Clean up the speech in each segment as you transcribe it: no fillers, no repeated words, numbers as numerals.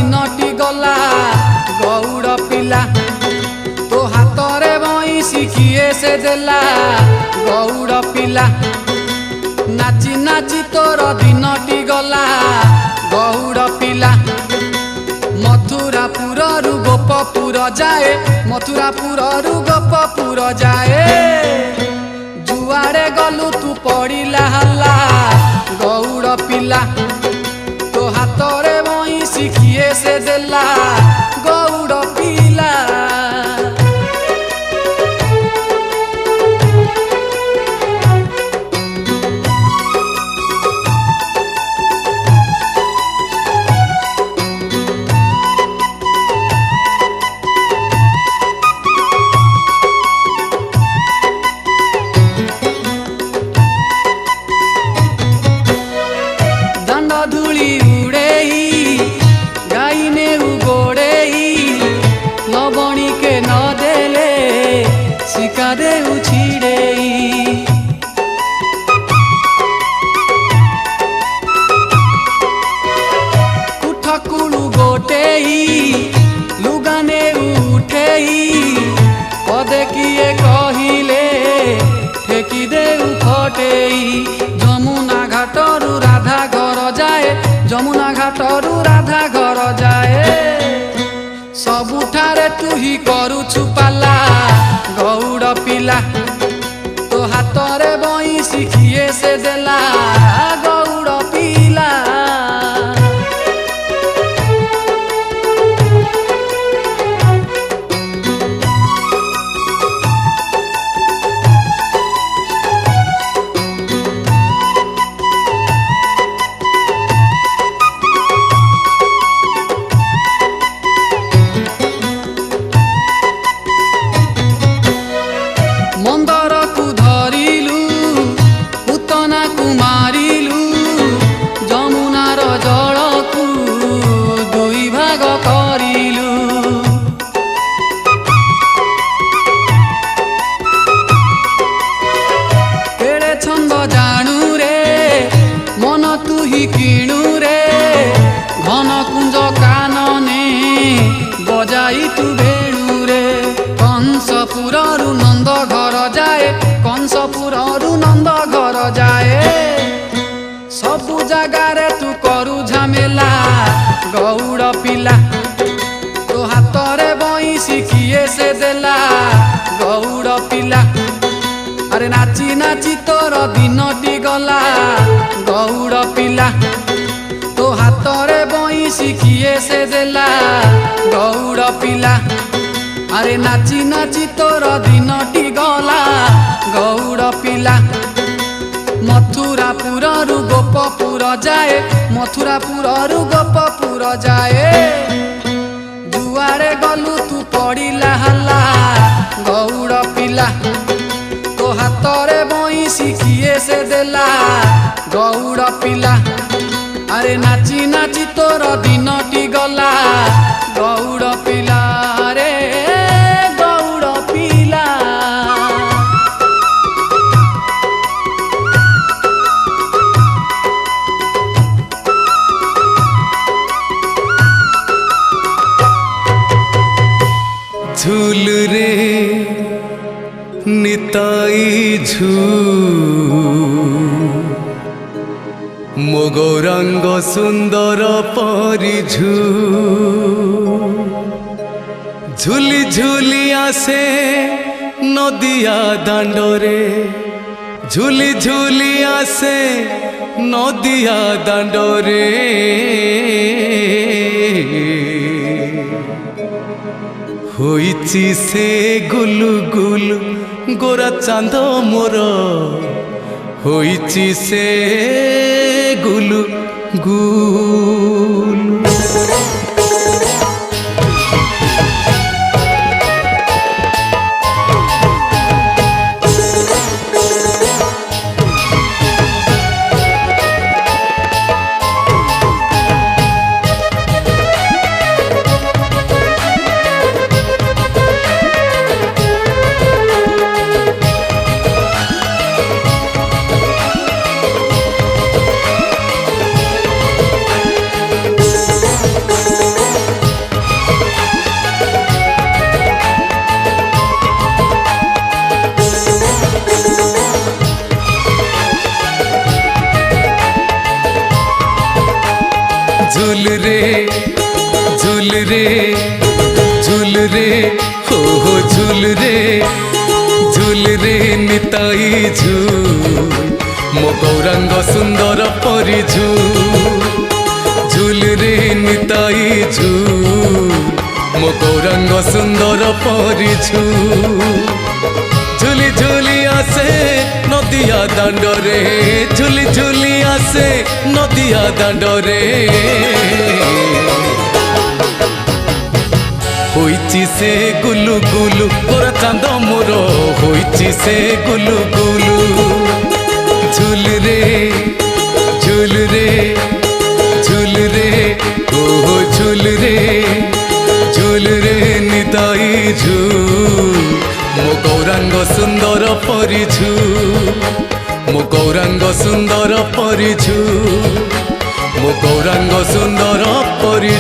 दिनटी गला गौड़ पिला तो हाथरे बईसी किए से देला गौड़ पिला नाची नाची तोर दिनटी गला गौड़ पिला मथुरापुर गोपपुर जाए मथुरापुर गोपपुर जाए जुआड़े गलु तू पड़िला हल्ला गौड़ पिला तो हाथरे बईसी किए से देला गौड़ पिला धूली उड़े गाईने उगोड़े लवणी के न देले शिका दे उछिड़े कुठकुलु गोटे लुगाने उठे पदे किए कहिले ठेकी दे उठटे जमुना घाटरू राधा घर जाए जमुना घाटरू राधा घर जाए सबुठारे तू ही करुछु पाला गौड़ पिला तो हाथरे बईसी किए से देला गौड़ पिला मंदर को धरिलु पूतना को मारिलु जमुनार जल को दुई भाग करिलु केड़े छंद जानू रे मन तू ही किणु रे घन कुंज कानने बजाई तू बेणु रे कंसपुरु नंद घर जाए कंसपुरु नंद घर जाए सबु जगारे तू करू झमेला गौड़ पिला तो हाथरे बईसी किए से देला गौड़ पिला अरे नाची नाची तोर दिनटी गला गौड़ पिला तो हाथरे बईसी किए से देला गौड़ पिला अरे नाची नाची तोर दिनटी गला गौड़ पिला मथुरापुर गोपपुर जाए मथुरापुर गोपपुर जाए जुआड़े गलु तू पड़िला हल्ला गौड़ पिला तो हाथरे बईसी किए से देला गौड़ पिला अरे नाची नाची तोर दिनटी गला गौड़ पिला रे झूल रे निताई मो गौरांग सुंदर परिझू झुली झुली आसे नदिया दांडरे झुली झुली आसे नदिया दांडरे होइची से गुलु गुलु गोरा चांद मोर होइची से गुलु गुलु झूल रे झूल रे हो झूल रे निताई झूल मो गौरांग सुंदर परी झूल रे निताई झूल मो गौरांग सुंदर परी झूली झूली आसे नदिया दांडरे झूली झूली आसे नदिया दांडरे होइची से गुलु गुलु गोरा चांद मोर होइची से गुलु गुलु झूल रे झूल रे झूल रे हो झूल रे निताई झूल मो गौरांग सुंदर परी मो गौरांग सुंदर परी मो गौरांग सुंदर परी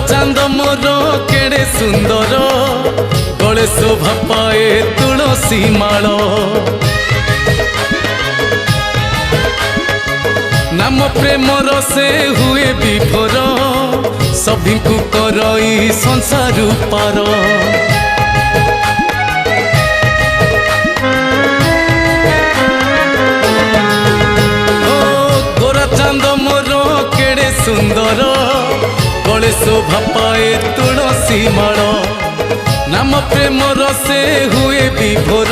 चांद मोर केड़े सुंदर गले शोभा पाए तुलसी माल नाम प्रेमर से हुए विभोर सभी को करई संसार पार गोरा चांद मोर केड़े सुंदर गले शोभा पाए तुलसी माल नाम प्रेमर से हुए विभोर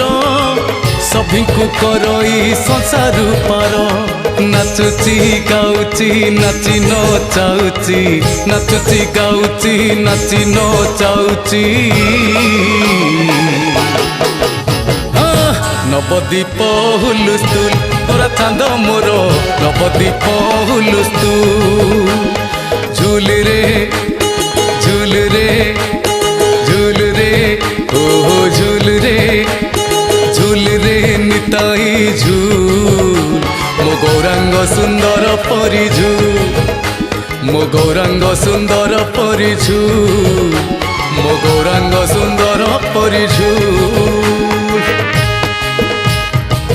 सभी को करई संसार पार नाचुची गाउची नाची नचाउची नाचुची गाउची नाची नचाउची नवदीप हुलुस्तुल तोरा चांद मोर नवदीप हुलुस्तुल झूल रे झूल रे झूल रे हो झूल रे निताई झूल मो गौरांग सुंदर परी मो गौरांग सुंदर परी मो गौरांग सुंदर परी